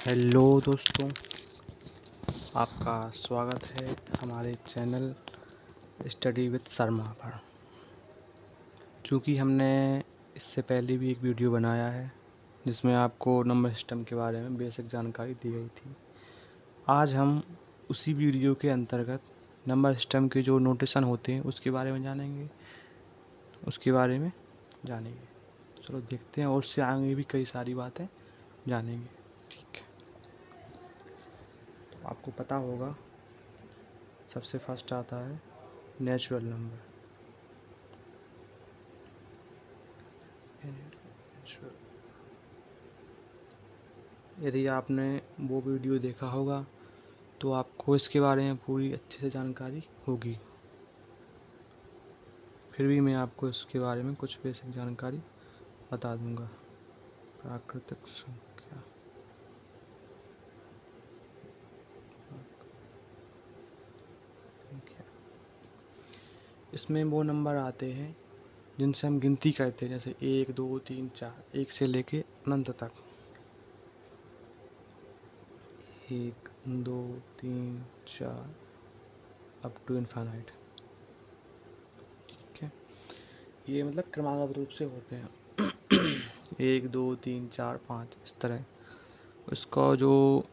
Hello दोस्तों, आपका स्वागत है हमारे चैनल स्टडी विद शर्मा पर। चूँकि हमने इससे पहले भी एक वीडियो बनाया है जिसमें आपको नंबर सिस्टम के बारे में बेसिक जानकारी दी गई थी। आज हम उसी वीडियो के अंतर्गत नंबर सिस्टम के जो नोटेशन होते हैं उसके बारे में जानेंगे। चलो देखते हैं, और उससे आगे भी कई सारी बातें जानेंगे। ठीक है, तो आपको पता होगा सबसे फर्स्ट आता है नेचुरल नंबर। यदि आपने वो वीडियो देखा होगा तो आपको इसके बारे में पूरी अच्छे से जानकारी होगी। फिर भी मैं आपको इसके बारे में कुछ बेसिक जानकारी बता दूंगा। प्राकृतिक संख्या, इसमें वो नंबर आते हैं जिनसे हम गिनती करते हैं, जैसे 1 2 3 4, 1 से लेके अनंत तक। 1 2 3 4 अप टू इनफाइनाइट। ठीक है, ये मतलब क्रमागत रूप से होते हैं 1 2 3 4 5 इस तरह। इसका जो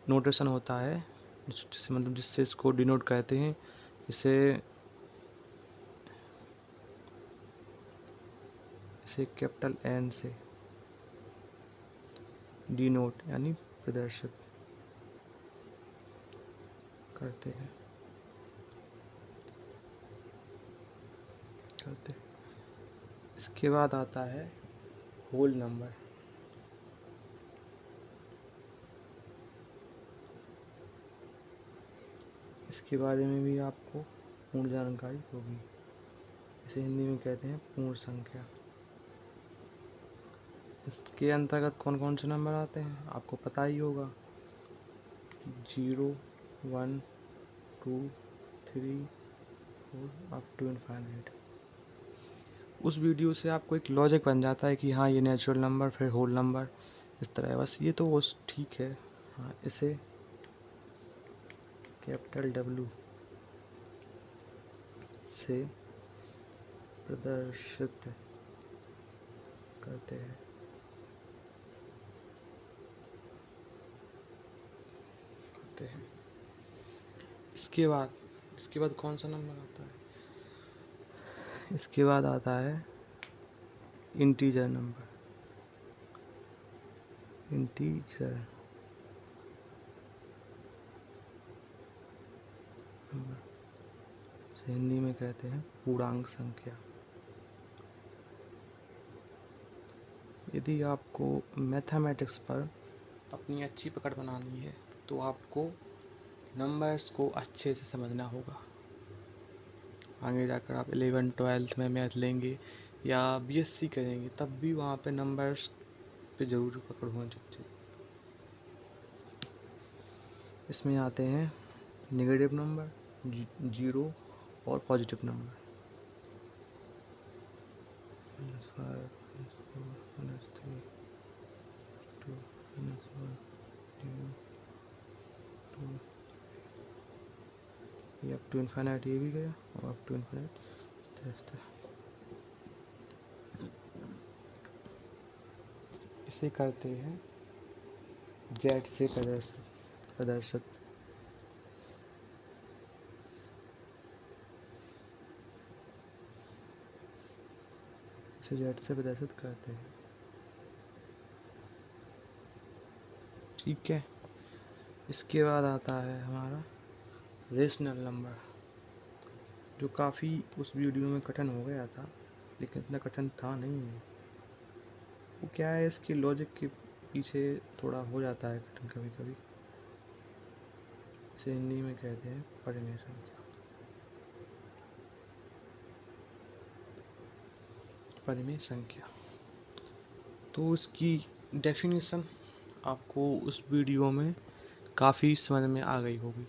नोटेशन होता है, जिससे इसको डिनोट कहते हैं, इसे कैपिटल एन से डिनोट यानी प्रदर्शित करते हैं। इसके बाद आता है होल नंबर। इसके बारे में भी आपको पूर्ण जानकारी होगी। इसे हिंदी में कहते हैं पूर्ण संख्या। इसके अंतर्गत कौन कौन से नंबर आते हैं आपको पता ही होगा। 0 1 2 3 4 अप टू इनफाइनाइट। उस वीडियो से आपको एक लॉजिक बन जाता है कि हाँ, ये नेचुरल नंबर, फिर होल नंबर, इस तरह। बस ये तो वो ठीक है। हाँ, इसे कैपिटल W से प्रदर्शित करते हैं। इसके बाद कौन सा नंबर आता है? इसके बाद आता है integer number. Integer number Hindi में कहते हैं पूर्णांक संख्या। यदि आपको मैथमेटिक्स पर अपनी अच्छी पकड़ बनानी है तो आपको नंबर्स को अच्छे से समझना होगा। आगे जाकर आप 11 12 में मैथ लेंगे या बीएससी करेंगे, तब भी वहाँ पे नंबर्स पे ज़रूर पकड़ होनी चाहिए। इसमें आते हैं नेगेटिव नंबर, जीरो और पॉजिटिव नंबर। ये अप टू इनफाइनाइट ये भी गया, और अप टू इनफाइनाइट। इसे करते हैं जेड से प्रदर्शित। इसे जेड से प्रदर्शित करते हैं। ठीक है, इसके बाद आता है हमारा रेशनल नंबर, जो काफ़ी उस वीडियो में कठिन हो गया था, लेकिन इतना कठिन था नहीं है। वो क्या है, इसके लॉजिक के पीछे थोड़ा हो जाता है कठिन कभी कभी। इसे हिंदी में कहते हैं परिमेय संख्या। परिमेय संख्या, तो इसकी डेफिनेशन आपको उस वीडियो में काफ़ी समझ में आ गई होगी,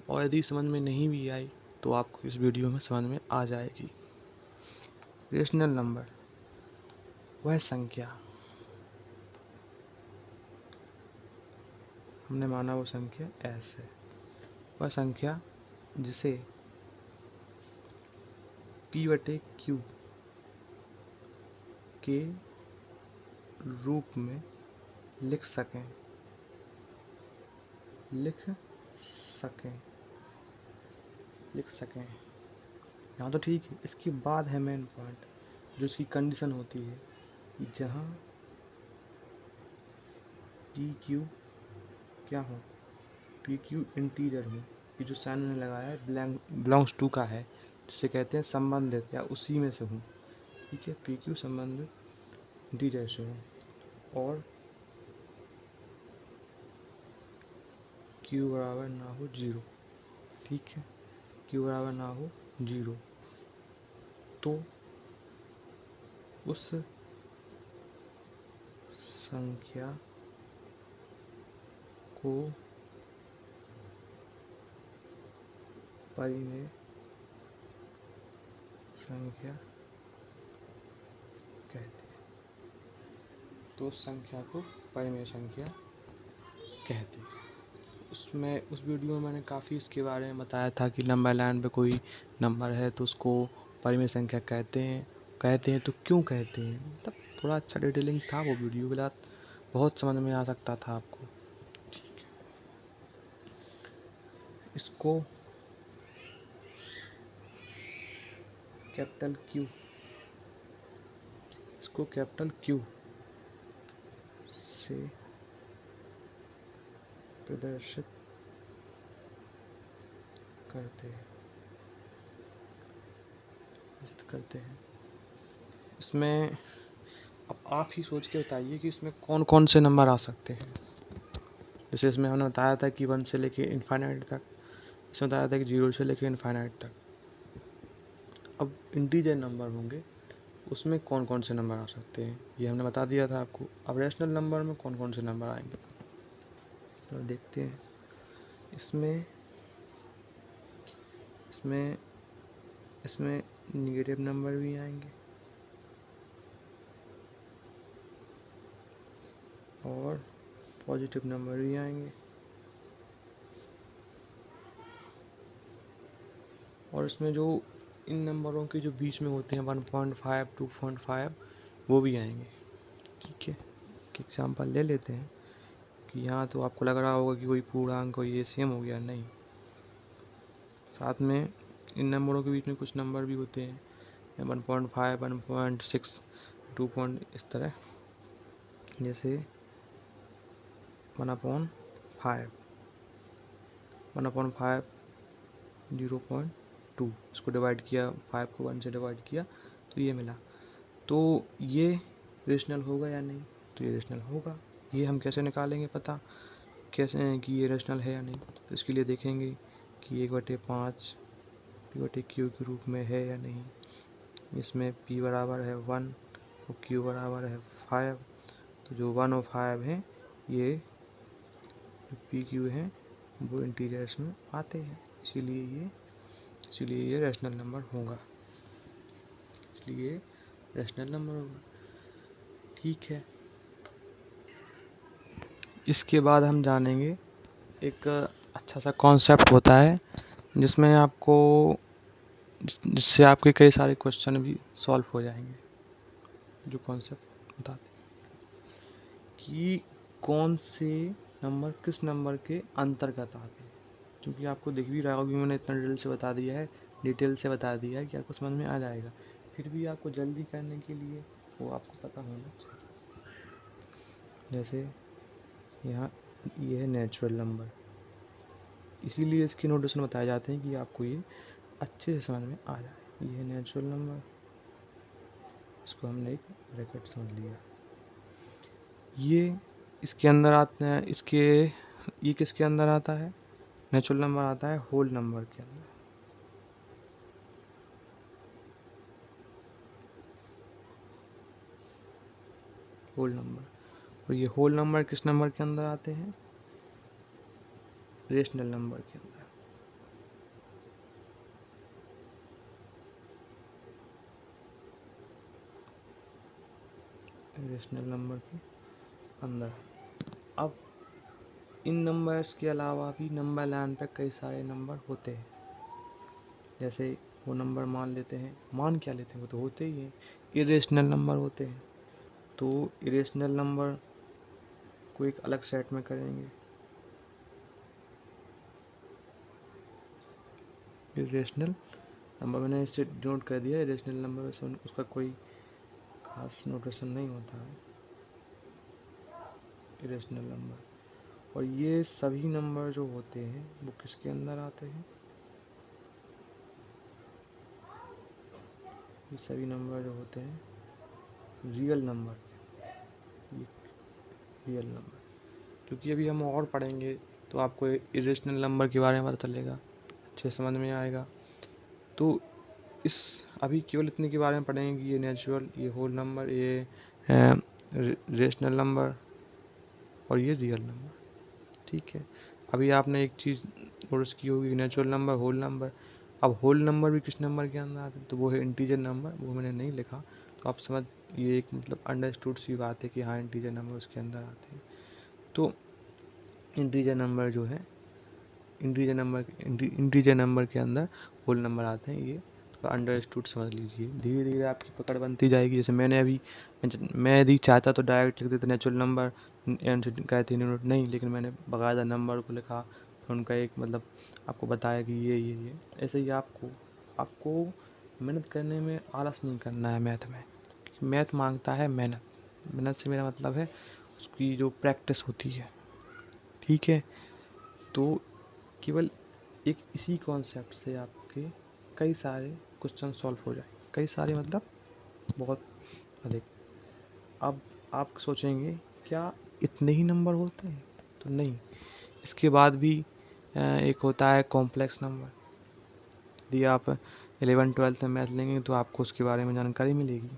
और यदि समझ में नहीं भी आई तो आपको इस वीडियो में समझ में आ जाएगी। रेशनल नंबर वह संख्या हमने माना वो संख्या एस है। वह संख्या जिसे p/q के रूप में लिख सकें यहाँ तो ठीक है। इसके बाद है मेन पॉइंट, जो इसकी कंडीशन होती है कि जहाँ pq क्या हो, pq इंटीजर हो। ये जो साइन मैंने लगाया है बिलोंग्स टू का है, जिसे कहते हैं संबंधित या उसी में से हूँ। ठीक है, pq संबंधित इंटीजर से हो और q बराबर ना हो 0। ठीक है, q बराबर ना हो 0, तो उस संख्या को परिमेय संख्या कहते हैं। तो उस संख्या को परिमेय संख्या कहते हैं। उस वीडियो में मैंने काफ़ी इसके बारे में बताया था कि नंबर लाइन पे कोई नंबर है तो उसको परिमेय संख्या कहते हैं तो क्यों कहते हैं, मतलब थोड़ा अच्छा डिटेलिंग था वो वीडियो के साथ, बहुत समझ में आ सकता था आपको। ठीक है, इसको कैपिटल Q से प्रदर्शित करते हैं। इसमें अब आप ही सोच के बताइए कि इसमें कौन कौन से नंबर आ सकते हैं। जैसे इसमें हमने बताया था कि 1 से लेके इनफाइनाइट तक, इसमें बताया था कि 0 से लेके इनफाइनाइट तक। अब इंटीजर नंबर होंगे, उसमें कौन कौन से नंबर आ सकते हैं ये हमने बता दिया था आपको। अब रेशनल नंबर में कौन कौन से नंबर आएंगे तो देखते हैं। इसमें निगेटिव नंबर भी आएंगे और पॉजिटिव नंबर भी आएंगे, और इसमें जो इन नंबरों के जो बीच में होते हैं 1.5 2.5 वो भी आएंगे। ठीक है, एक एग्जाम्पल ले लेते हैं कि यहाँ तो आपको लग रहा होगा कि कोई पूर्णांक कोई ये सेम हो गया, नहीं, साथ में इन नंबरों के बीच में कुछ नंबर भी होते हैं 1.5 1.6 2 इस तरह, जैसे 1/5 0.2, इसको डिवाइड किया, 5 को 1 से डिवाइड किया तो ये मिला। तो ये रेशनल होगा या नहीं, तो ये रेशनल होगा। ये हम कैसे निकालेंगे पता, कैसे हैं कि ये रेशनल है या नहीं, तो इसके लिए देखेंगे कि 1/5 p/q के रूप में है या नहीं। इसमें p बराबर है 1 और q बराबर है 5, तो जो 1 और 5 हैं ये जो pq हैं वो इंटीजर्स में आते हैं, इसीलिए ये रैशनल नंबर होगा। ठीक है, इसके बाद हम जानेंगे एक अच्छा सा कॉन्सेप्ट होता है जिसमें जिससे आपके कई सारे क्वेश्चन भी सॉल्व हो जाएंगे। जो कॉन्सेप्ट बताते हैं कि कौन से नंबर किस नंबर के अंतर्गत आते हैं। क्योंकि आपको दिख भी रहा होगा कि मैंने इतना डिटेल से बता दिया है कि आपको समझ में आ जाएगा, फिर भी आपको जल्दी करने के लिए वो आपको पता होना चाहिए। जैसे यहाँ ये है नेचुरल नंबर, इसीलिए इसके नोटेशन बताए जाते हैं कि आपको ये अच्छे से समझ में आ जाए। ये है नेचुरल नंबर, इसको हमने एक ब्रैकेट समझ लिया। ये इसके अंदर आते हैं, ये किसके अंदर आता है, नेचुरल नंबर आता है होल नंबर के अंदर। होल नंबर, और ये होल नंबर किस नंबर के अंदर आते हैं, रेशनल नंबर के अंदर। रेशनल नंबर के अंदर। अब इन नंबर्स के अलावा भी नंबर लाइन पर कई सारे नंबर होते हैं। जैसे वो नंबर मान लेते हैं, मान क्या लेते हैं, वो तो होते ही हैं, इरेशनल नंबर होते हैं। तो इरेशनल नंबर को एक अलग सेट में करेंगे। इरेशनल नंबर मैंने इसे नोट कर दिया। इरेशनल नंबर से उसका कोई खास नोटेशन नहीं होता है, इरेशनल नंबर। और ये सभी नंबर जो होते हैं वो किसके अंदर आते हैं? ये सभी नंबर जो होते हैं रियल नंबर, ये रियल नंबर। क्योंकि अभी हम और पढ़ेंगे तो आपको इरेशनल नंबर के बारे में पता चलेगा, अच्छे समझ में आएगा। तो इस अभी केवल इतने के बारे में पढ़ेंगे कि ये नेचुरल, ये होल नंबर, ये रेशनल नंबर और ये रियल नंबर। ठीक है, अभी आपने एक चीज़ नोटिस की होगी, नेचुरल नंबर, होल नंबर। अब होल नंबर भी किस नंबर के अंदर आते हैं? तो वो है इंटीजर नंबर, वो मैंने नहीं लिखा, तो आप समझ, ये एक मतलब अंडरस्टूड सी बात है कि हाँ इंटीजर नंबर उसके अंदर आते हैं। तो इंटीजर नंबर जो है, इंटीजर नंबर के अंदर होल नंबर आते हैं, ये तो अंडरस्टूड समझ लीजिए। धीरे धीरे आपकी पकड़ बनती जाएगी। जैसे मैंने अभी, मैं यदि चाहता तो डायरेक्ट लिख देता नेचुरल नंबर कहते यूनिट, नहीं, लेकिन मैंने बाकायदा नंबर को लिखा, फिर उनका एक मतलब आपको बताया कि ये ऐसे ही आपको मेहनत करने में आलस नहीं करना है मैथ में। मैथ मांगता है मेहनत, मेहनत से मेरा मतलब है उसकी जो प्रैक्टिस होती है। ठीक है, तो केवल एक इसी कॉन्सेप्ट से आपके कई सारे क्वेश्चन सॉल्व हो जाए। कई सारे मतलब बहुत अधिक। अब आप सोचेंगे क्या इतने ही नंबर होते हैं? तो नहीं, इसके बाद भी एक होता है कॉम्प्लेक्स नंबर। यदि आप 11th-12th में मैथ लेंगे तो आपको उसके बारे में जानकारी मिलेगी।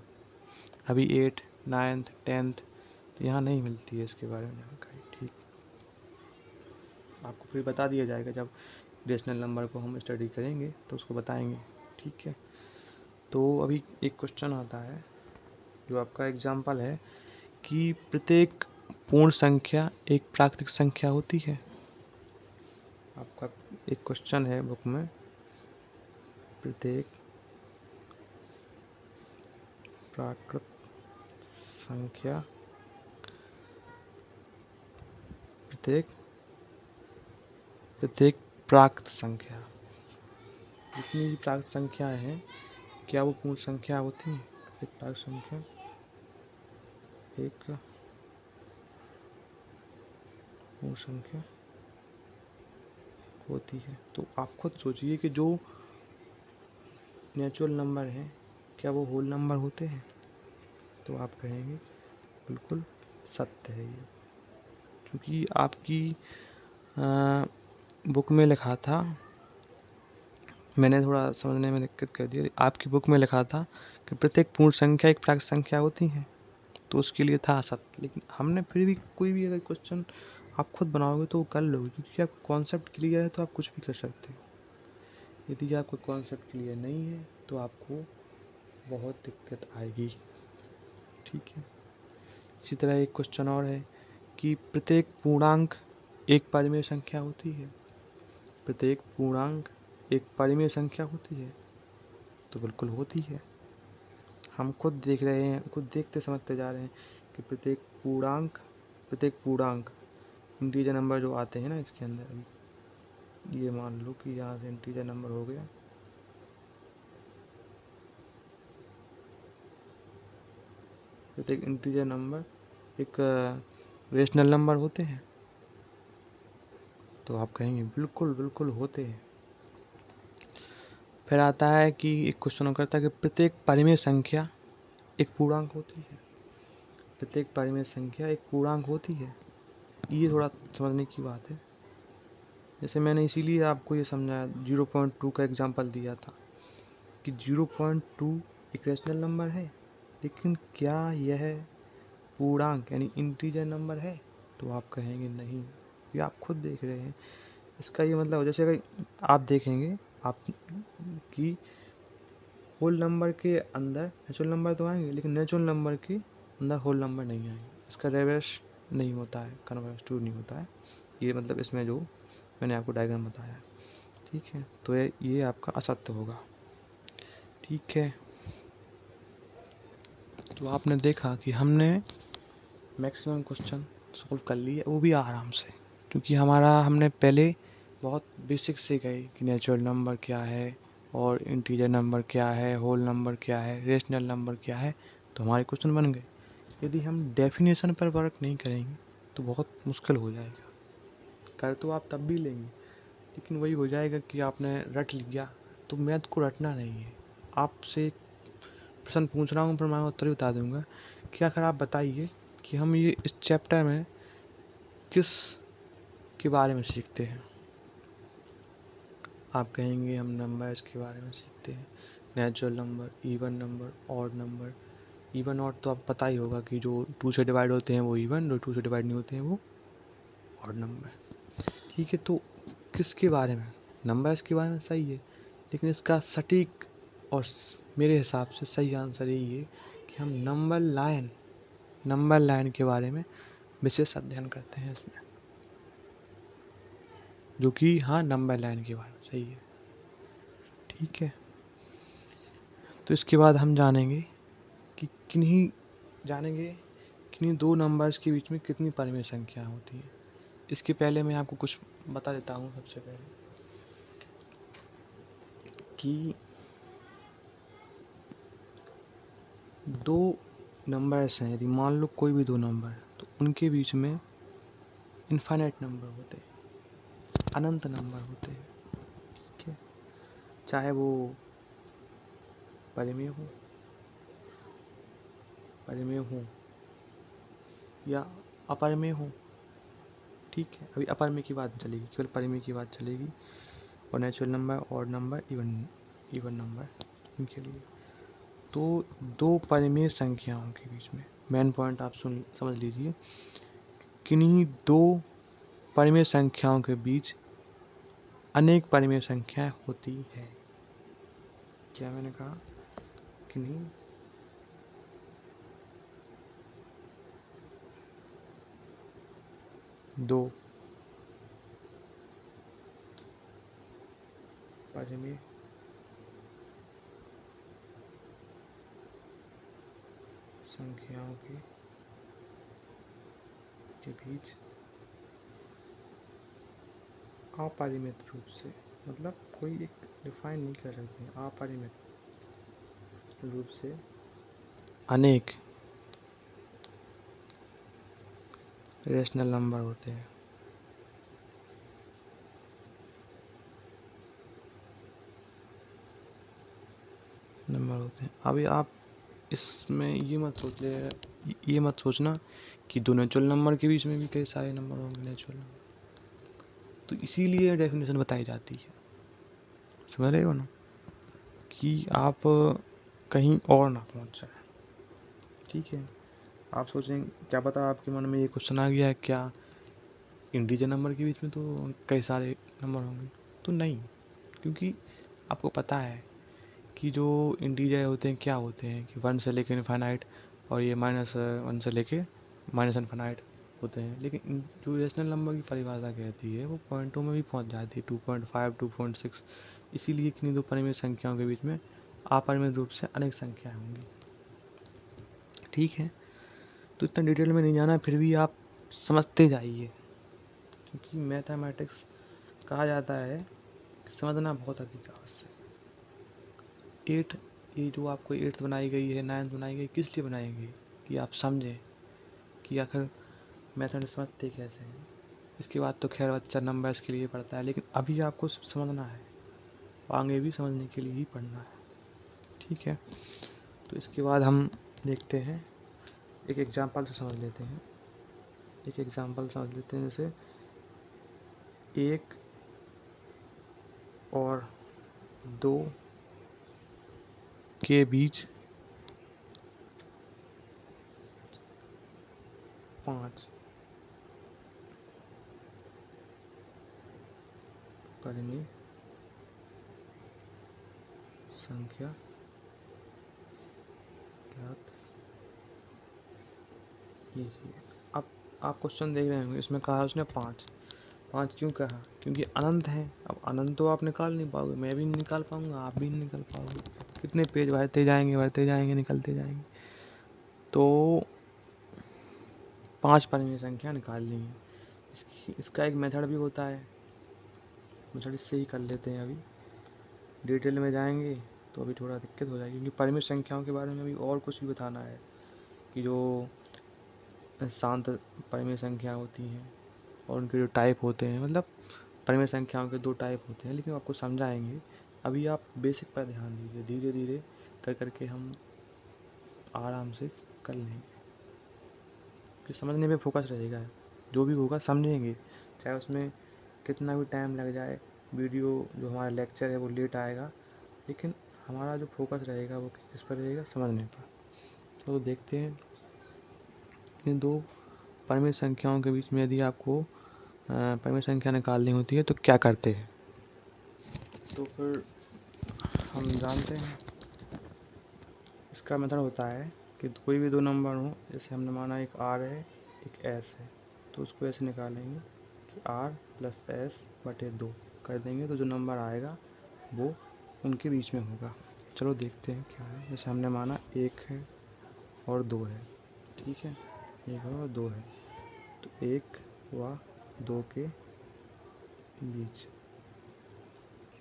अभी 8th 9th 10th तो यहाँ नहीं मिलती है इसके बारे में जानकारी। ठीक, आपको फिर बता दिया जाएगा जब रेशनल नंबर को हम स्टडी करेंगे तो उसको बताएंगे। ठीक है, तो अभी एक क्वेश्चन आता है जो आपका एग्जाम्पल है कि प्रत्येक पूर्ण संख्या एक प्राकृतिक संख्या होती है। आपका एक क्वेश्चन है बुक में, प्रत्येक प्राकृत संख्या, प्रत्येक प्राकृत संख्या, जितनी भी प्राकृत संख्याएं हैं क्या वो पूर्ण संख्या होती हैं? एक प्राकृत संख्या एक पूर्ण संख्या होती है। तो आप खुद सोचिए कि जो नेचुरल नंबर है क्या वो होल नंबर होते हैं? तो आप कहेंगे बिल्कुल सत्य है ये, क्योंकि आपकी बुक में लिखा था, मैंने थोड़ा समझने में दिक्कत कर दी। आपकी बुक में लिखा था कि प्रत्येक पूर्ण संख्या एक प्राकृत संख्या होती है, तो उसके लिए था सत्य। लेकिन हमने फिर भी कोई भी अगर क्वेश्चन आप खुद बनाओगे तो वो कर लोगे, क्योंकि आपको कॉन्सेप्ट क्लियर है तो आप कुछ भी कर सकते हो। यदि आपको कॉन्सेप्ट क्लियर नहीं है तो आपको बहुत दिक्कत आएगी। ठीक है, इसी तरह एक क्वेश्चन और है कि प्रत्येक पूर्णांक एक परिमेय संख्या होती है। प्रत्येक पूर्णांक एक परिमेय संख्या होती है, तो बिल्कुल होती है। हम खुद देख रहे हैं, खुद देखते समझते जा रहे हैं कि प्रत्येक पूर्णांक इंटीजर नंबर जो आते हैं ना इसके अंदर, ये मान लो कि यहाँ से इंटीजर नंबर हो गया, प्रत्येक इंटीजर नंबर एक रेशनल नंबर होते हैं। तो आप कहेंगे बिल्कुल बिल्कुल होते हैं। फिर आता है कि एक क्वेश्चन करता है कि प्रत्येक परिमेय संख्या एक पूर्णांक होती है। प्रत्येक परिमेय संख्या एक पूर्णांक होती है, ये थोड़ा समझने की बात है। जैसे मैंने इसीलिए आपको ये समझाया, 0.2 का एग्जांपल दिया था कि 0.2 एक रेशनल नंबर है, लेकिन क्या यह पूर्णांक यानी इंटीजर नंबर है? तो आप कहेंगे नहीं, ये आप खुद देख रहे हैं। इसका ये मतलब, जैसे अगर आप देखेंगे आप कि होल नंबर के अंदर नेचुरल नंबर तो आएंगे, लेकिन नेचुरल नंबर के अंदर होल नंबर नहीं आएंगे। इसका रिवर्स नहीं होता है, कन्वर्स टू नहीं होता है। ये मतलब इसमें जो मैंने आपको डायग्राम बताया, ठीक है। तो ये आपका असत्य होगा, ठीक है। तो आपने देखा कि हमने मैक्सिमम क्वेश्चन सॉल्व कर लिए, वो भी आराम से, क्योंकि हमने पहले बहुत बेसिक से गए कि नेचुरल नंबर क्या है और इंटीजर नंबर क्या है, होल नंबर क्या है, रेशनल नंबर क्या है, तो हमारे क्वेश्चन बन गए। यदि हम डेफिनेशन पर वर्क नहीं करेंगे तो बहुत मुश्किल हो जाएगा। कर तो आप तब भी लेंगे, लेकिन वही हो जाएगा कि आपने रट लिया। तो मैथ को रटना नहीं है। आपसे एक प्रश्न पूछ रहा हूँ, पर मैं उत्तर भी बता दूंगा कि आखिर आप बताइए कि हम ये इस चैप्टर में किस के बारे में सीखते हैं। आप कहेंगे हम नंबर्स के बारे में सीखते हैं, natural number, even number, odd number. Even odd तो आप पता ही होगा कि जो 2 से डिवाइड होते हैं वो इवन, जो 2 से डिवाइड नहीं होते हैं वो ऑड नंबर, ठीक है। तो किसके बारे में? नंबर्स के बारे में, सही है। लेकिन इसका सटीक और मेरे हिसाब से सही आंसर यही है कि हम नंबर लाइन के बारे में विशेष अध्ययन करते हैं इसमें, जो कि हाँ नंबर लाइन के बारे में सही है, ठीक है। तो इसके बाद हम जानेंगे कि किन्हीं दो नंबर्स के बीच में कितनी परिमेय संख्या होती है। इसके पहले मैं आपको कुछ बता देता हूँ। सबसे पहले कि दो नंबर्स हैं, यदि मान लो कोई भी दो नंबर है, तो उनके बीच में इनफाइनाइट नंबर होते हैं, अनंत नंबर होते हैं, ठीक है। चाहे वो परिमेय हो या अपरिमेय हो, ठीक है। अभी अपरिमेय की बात चलेगी, केवल परिमेय की बात चलेगी, और natural number, odd number, even number, इनके लिए। तो दो परिमेय संख्याओं के बीच में मेन पॉइंट आप समझ लीजिए, किन्हीं दो परिमेय संख्याओं के बीच अनेक परिमेय संख्याएं होती है। क्या मैंने कहा? किन्हीं दो परिमेय संख्याओं के बीच अपरिमित रूप से, मतलब कोई एक डिफाइन नहीं कर सकते हैं, अपरिमित रूप से अनेक रेशनल नंबर होते हैं। अभी आप इसमें ये मत सोचना कि दो नेचुरल नंबर के बीच में भी कई सारे नंबर होंगे नेचुरल नंबर। तो इसीलिए डेफिनेशन बताई जाती है, समझ रहे हो ना, कि आप कहीं और ना पहुंच जाए, ठीक है। आप सोचें, क्या पता आपके मन में ये क्वेश्चन आ गया है, क्या इंटीजर नंबर के बीच में तो कई सारे नंबर होंगे? तो नहीं, क्योंकि आपको पता है कि जो इंटीजर होते हैं क्या होते हैं, कि 1 से लेकर इनफाइनाइट, और ये -1 से लेके माइनस इनफाइनाइट होते हैं। लेकिन जो रेशनल नंबर की परिभाषा कहती है वो पॉइंटों में भी पहुंच जाती है, 2.5, 2.6। इसीलिए किन्हीं दो परिमित संख्याओं के बीच में अपरिमित रूप से अनेक संख्याएं होंगी, ठीक है। तो इतना डिटेल में नहीं जाना, फिर भी आप समझते जाइए, क्योंकि मैथमेटिक्स कहा जाता है कि समझना बहुत अधिक आवश्यक है। ये जो आपको 8th बनाई गई है, 9th बनाई गई, किस लिए बनाई गई? कि आप समझें कि आखिर मैथमेटिक्स समझते कैसे हैं। इसके बाद तो खैर बच्चा नंबर्स के लिए पढ़ता है, लेकिन अभी आपको समझना है, आगे भी समझने के लिए ही पढ़ना है, ठीक है। तो इसके बाद हम देखते हैं, एक एग्जांपल से समझ लेते हैं। जैसे 1 और 2 के बीच 5 परिमेय संख्या ज्ञात कीजिए। अब आप क्वेश्चन देख रहे होंगे, इसमें कहा है उसने 5, 5 क्यों कहा? क्योंकि अनंत है। अब अनंत तो आप निकाल नहीं पाओगे, मैं भी नहीं निकाल पाऊँगा, आप भी नहीं निकाल पाओगे। कितने पेज बढ़ते जाएंगे, निकलते जाएंगे। तो 5 परिमेय संख्या निकालनी है। इसका एक मेथड भी होता है, मेथड इससे ही कर लेते हैं। अभी डिटेल में जाएंगे तो अभी थोड़ा दिक्कत हो जाएगी, क्योंकि परिमेय संख्याओं के बारे में अभी और कुछ भी बताना है कि जो शांत परिमेय संख्या होती हैं और उनके जो टाइप होते हैं। मतलब परिमेय संख्याओं के 2 टाइप होते हैं, लेकिन आपको समझाएंगे। अभी आप बेसिक पर ध्यान दीजिए, धीरे धीरे कर करके हम आराम से कर लेंगे, कि समझने पे फोकस रहेगा। जो भी होगा समझेंगे, चाहे उसमें कितना भी टाइम लग जाए। वीडियो जो हमारा लेक्चर है वो लेट आएगा, लेकिन हमारा जो फोकस रहेगा वो किस पर रहेगा? समझने पर। तो देखते हैं इन 2 परिमेय संख्याओं के बीच में यदि आपको परिमेय संख्या निकालनी होती है तो क्या करते हैं। तो फिर हम जानते हैं इसका मेथड होता है कि कोई भी 2 नंबर हो, जैसे हमने माना एक R है एक S है, तो उसको ऐसे निकालेंगे कि R प्लस S बटे 2 कर देंगे, तो जो नंबर आएगा वो उनके बीच में होगा। चलो देखते हैं क्या है। जैसे हमने माना 1 है और 2 है, ठीक है, 1 और 2 है, तो 1 व 2 के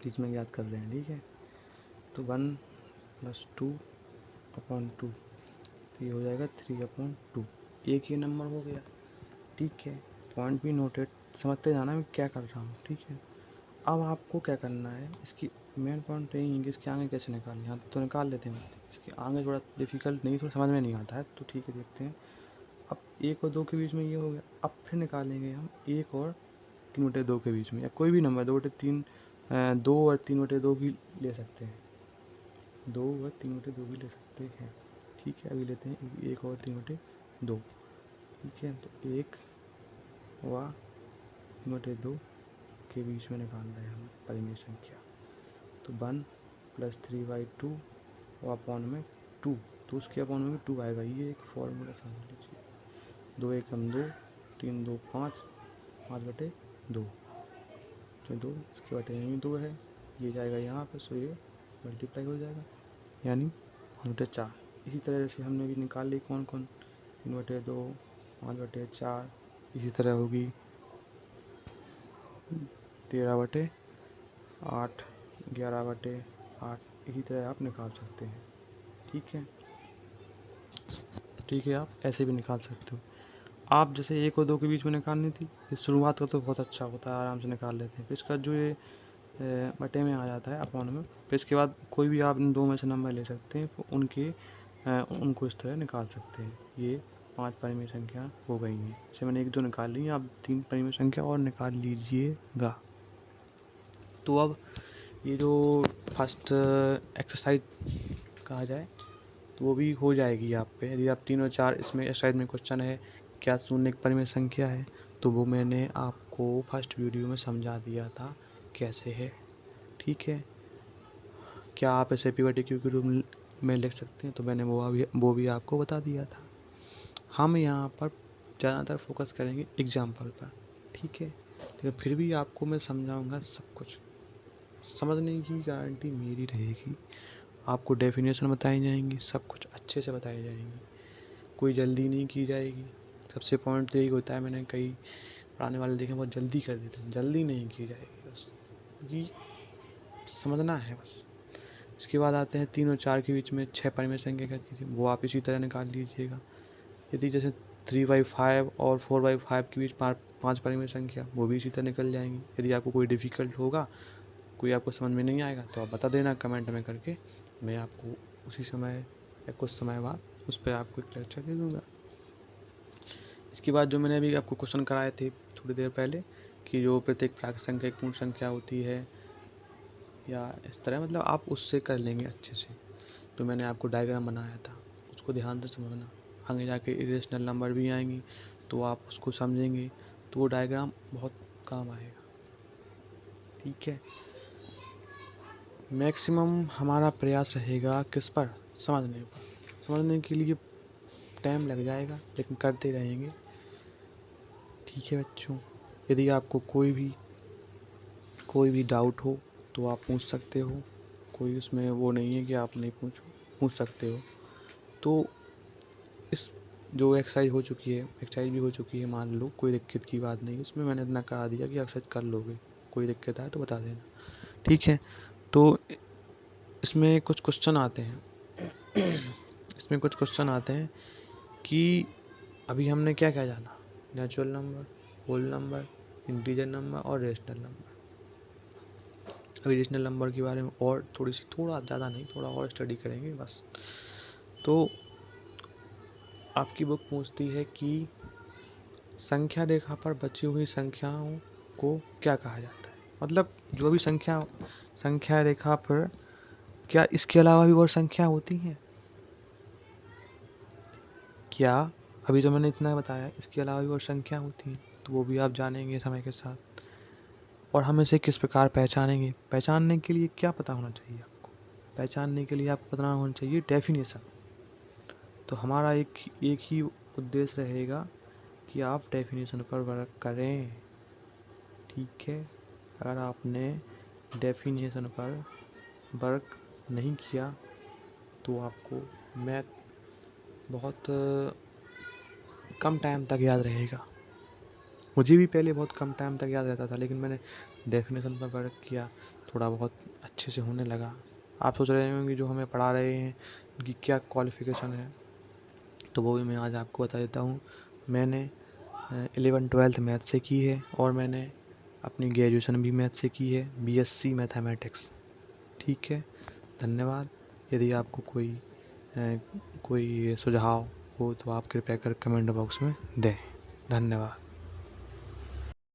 बीच में याद कर रहे हैं, ठीक है। तो 1 प्लस 2 अपॉन 2, तो ये हो जाएगा 3/2। एक ही नंबर हो गया, ठीक है। पॉइंट भी नोटेड, समझते जाना मैं क्या कर रहा हूँ, ठीक है। अब आपको क्या करना है, इसकी मेन पॉइंट तो यही है कि इसके आगे कैसे निकालना है। तो निकाल लेते हैं, इसके आगे थोड़ा डिफिकल्ट नहीं, थोड़ा समझ में नहीं आता है, तो ठीक है देखते हैं। अब 1 और 2 के बीच में ये हो गया, अब फिर निकालेंगे हम 1 और 3/2 के बीच में, या कोई भी नंबर 2 और 3/2 भी ले सकते हैं, 2 और 3/2 भी ले सकते हैं, ठीक है। अभी लेते हैं 1 और 3/2, ठीक है। तो 1 व 3/2 के बीच में निकाल रहे हैं हम परिमेय संख्या, तो 1 प्लस 3/2 और अपॉन में 2, तो उसके अपॉन में भी 2 आएगा। ये एक फॉर्मूला समझ लीजिए, 2 1 2, 3 2 5, 5/2, तो 2 इसके बटे में 2 है, ये जाएगा यहाँ पर, सो ये मल्टीप्लाई हो जाएगा, यानी 5/4। इसी तरह से हमने भी निकाल ली कौन कौन, 3/2, 5/4, इसी तरह होगी 13/8, 11/8, इसी तरह आप निकाल सकते हैं, ठीक है। ठीक है, आप ऐसे भी निकाल सकते हो। आप जैसे 1 और 2 के बीच में निकालनी थी, इस शुरुआत का तो बहुत अच्छा होता है, आराम से निकाल लेते हैं। फिर इसका जो ये बटे में आ जाता है, अपॉन में, फिर इसके बाद कोई भी आप इन 2 में से नंबर ले सकते हैं, उनको इस तरह निकाल सकते हैं। ये 5 परिमेय संख्या हो गई हैं। जैसे मैंने 1 2 निकाल ली, आप 3 परिमेय संख्या और निकाल लीजिएगा। तो अब ये जो फर्स्ट एक्सरसाइज कहा जाए तो वो भी हो जाएगी आप पे, यदि आप 3 और 4 इसमें एक्सरसाइज में क्वेश्चन है क्या शून्य एक परिमेय संख्या है, तो वो मैंने आपको फर्स्ट वीडियो में समझा दिया था कैसे है, ठीक है। क्या आप इसे पीवाईटी क्यू के रूप में लिख सकते हैं, तो मैंने वो भी आपको बता दिया था। हम यहाँ पर ज़्यादातर फोकस करेंगे एग्जाम्पल पर, ठीक है। लेकिन फिर भी आपको मैं समझाऊंगा सब कुछ, समझने की गारंटी मेरी रहेगी। आपको डेफिनेशन बताई जाएंगी, सब कुछ अच्छे से बताई जाएंगी, कोई जल्दी नहीं की जाएगी। सबसे पॉइंट तो यही होता है, मैंने कई पढ़ाने वाले देखे बहुत जल्दी कर देते हैं, जल्दी नहीं की जाएगी, बस ये समझना है बस। इसके बाद आते हैं 3 और 4 के बीच में 6 परिमेय संख्या क्या चीज़ है, वो आप इसी तरह निकाल लीजिएगा। यदि जैसे 3/5 और 4/5 के बीच 5 परिमेय संख्या, वो भी इसी तरह निकल जाएंगी। यदि आपको कोई डिफ़िकल्ट होगा, कोई आपको समझ में नहीं आएगा, तो आप बता देना कमेंट में करके, मैं आपको उसी समय या कुछ समय बाद उस पर आपको एक लेक्चर दे दूँगा। इसके बाद जो मैंने अभी आपको क्वेश्चन कराए थे थोड़ी देर पहले, कि जो प्रत्येक प्राकृत संख्या एक पूर्ण संख्या होती है, या इस तरह, मतलब आप उससे कर लेंगे अच्छे से। तो मैंने आपको डायग्राम बनाया था, उसको ध्यान से समझना। आगे जाके इरेशनल नंबर भी आएंगी तो आप उसको समझेंगे, तो वो डायग्राम बहुत काम आएगा, ठीक है। मैक्सिमम हमारा प्रयास रहेगा किस पर? समझने पर। समझने के लिए टाइम लग जाएगा, लेकिन करते रहेंगे, ठीक है बच्चों। यदि आपको कोई भी डाउट हो तो आप पूछ सकते हो, कोई उसमें वो नहीं है कि आप नहीं पूछ सकते हो। तो इस जो एक्सरसाइज भी हो चुकी है, मान लो कोई दिक्कत की बात नहीं, इसमें मैंने इतना कहा दिया कि एक्सरसाइज कर लोगे, कोई दिक्कत आए तो बता देना, ठीक है। तो इसमें कुछ क्वेश्चन आते हैं कि अभी हमने क्या क्या जाना, natural number, whole number, integer number और रेशनल नंबर। अभी रेशनल नंबर के बारे में और थोड़ा ज़्यादा नहीं, थोड़ा और स्टडी करेंगे बस। तो आपकी बुक पूछती है कि संख्या रेखा पर बची हुई संख्याओं को क्या कहा जाता है। मतलब जो भी संख्या रेखा पर, क्या इसके अलावा भी और संख्या होती हैं क्या? अभी जो मैंने इतना बताया, इसके अलावा भी और संख्या होती हैं, तो वो भी आप जानेंगे समय के साथ। और हम इसे किस प्रकार पहचानेंगे? पहचानने के लिए क्या पता होना चाहिए आपको? पहचानने के लिए आपको पता होना चाहिए डेफिनेशन। तो हमारा एक ही उद्देश्य रहेगा कि आप डेफिनेशन पर वर्क करें, ठीक है। अगर आपने डेफिनेशन पर वर्क नहीं किया तो आपको मैथ बहुत कम टाइम तक याद रहेगा। मुझे भी पहले बहुत कम टाइम तक याद रहता था, लेकिन मैंने डेफिनेशन पर वर्क किया, थोड़ा बहुत अच्छे से होने लगा। आप सोच रहे होंगे जो हमें पढ़ा रहे हैं उनकी क्या क्वालिफ़िकेशन है, तो वो भी मैं आज आपको बता देता हूँ। मैंने 11वीं-12वीं मैथ से की है और मैंने अपनी ग्रेजुएशन भी मैथ से की है, बीएससी मैथमेटिक्स, ठीक है। धन्यवाद। यदि आपको कोई सुझाव हो तो आप कृपया कर कमेंट बॉक्स में दें। धन्यवाद।